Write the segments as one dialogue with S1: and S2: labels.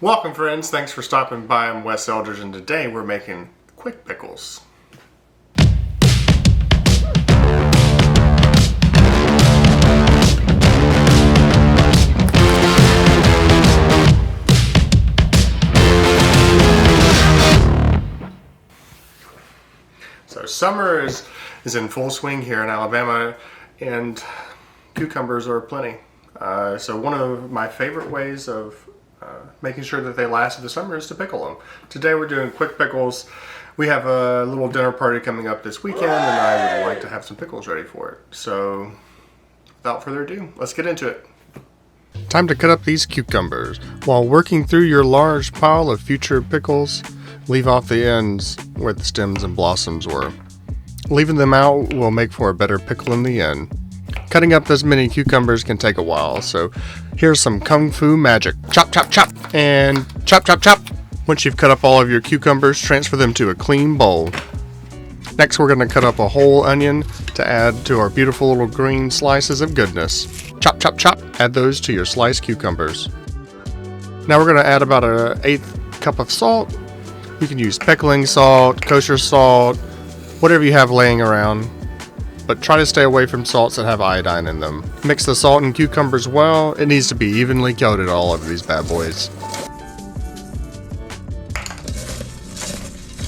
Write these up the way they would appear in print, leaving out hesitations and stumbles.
S1: Welcome friends, thanks for stopping by. I'm Wes Eldridge and today we're making quick pickles. So summer is in full swing here in Alabama and cucumbers are plenty. So one of my favorite ways of making sure that they last through the summer is to pickle them. Today we're doing quick pickles. We have a little dinner party coming up this weekend and I would like to have some pickles ready for it. So without further ado, let's get into it. Time to cut up these cucumbers. While working through your large pile of future pickles, leave off the ends where the stems and blossoms were. Leaving them out will make for a better pickle in the end. Cutting up this many cucumbers can take a while, so here's some kung fu magic. Chop, chop, chop, and chop, chop, chop. Once you've cut up all of your cucumbers, transfer them to a clean bowl. Next, we're going to cut up a whole onion to add to our beautiful little green slices of goodness. Chop, chop, chop. Add those to your sliced cucumbers. Now we're going to add about an 1/8 cup of salt. You can use pickling salt, kosher salt, whatever you have laying around. But try to stay away from salts that have iodine in them. Mix the salt and cucumbers well. It needs to be evenly coated all over these bad boys.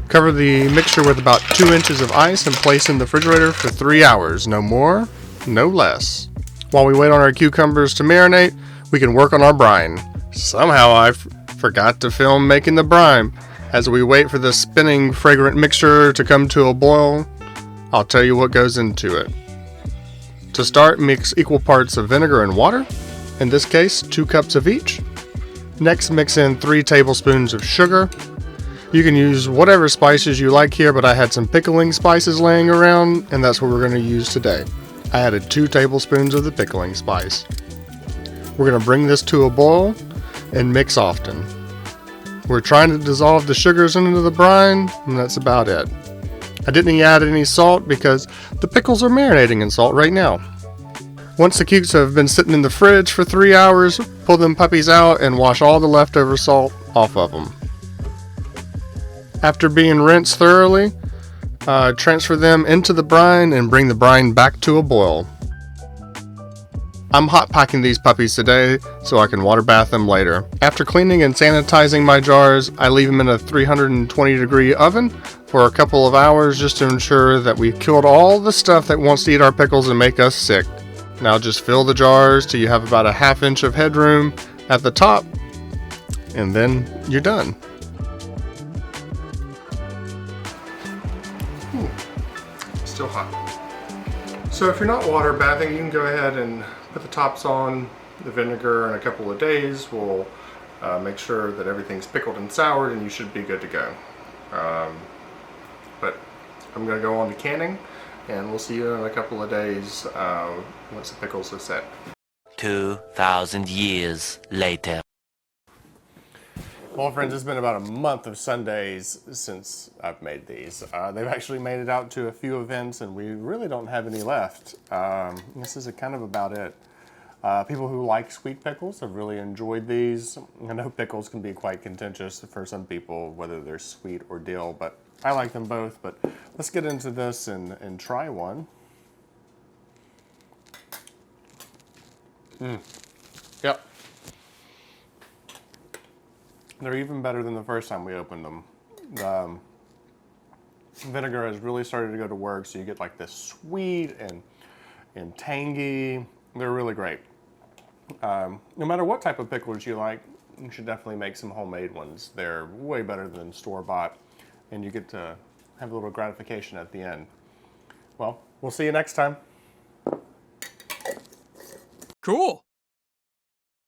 S1: Cover the mixture with about 2 inches of ice and place in the refrigerator for 3 hours. No more, no less. While we wait on our cucumbers to marinate, we can work on our brine. Somehow I forgot to film making the brine. As we wait for the spinning fragrant mixture to come to a boil, I'll tell you what goes into it. To start, mix equal parts of vinegar and water, in this case 2 cups of each. Next, mix in 3 tablespoons of sugar. You can use whatever spices you like here, but I had some pickling spices laying around, and that's what we're going to use today. I added 2 tablespoons of the pickling spice. We're going to bring this to a boil and mix often. We're trying to dissolve the sugars into the brine, and that's about it. I didn't add any salt because the pickles are marinating in salt right now. Once the cukes have been sitting in the fridge for 3 hours, pull them puppies out and wash all the leftover salt off of them. After being rinsed thoroughly, transfer them into the brine and bring the brine back to a boil. I'm hot packing these puppies today so I can water bath them later. After cleaning and sanitizing my jars, I leave them in a 320-degree oven for a couple of hours just to ensure that we've killed all the stuff that wants to eat our pickles and make us sick. Now just fill the jars till you have about a 1/2 inch of headroom at the top, and then you're done. Still hot. So if you're not water bathing, you can go ahead and put the tops on. The vinegar in a couple of days will make sure that everything's pickled and soured and you should be good to go. But I'm going to go on to canning and we'll see you in a couple of days once the pickles have set.
S2: 2,000 years later.
S1: Well friends, it's been about a month of Sundays since I've made these. They've actually made it out to a few events and we really don't have any left. This is kind of about it. People who like sweet pickles have really enjoyed these. I know pickles can be quite contentious for some people, whether they're sweet or dill, but I like them both. But let's get into this and try one. Yep. They're even better than the first time we opened them. The vinegar has really started to go to work, so you get like this sweet and tangy. They're really great. No matter what type of pickles you like, you should definitely make some homemade ones. They're way better than store-bought, and you get to have a little gratification at the end. Well, we'll see you next time.
S3: Cool.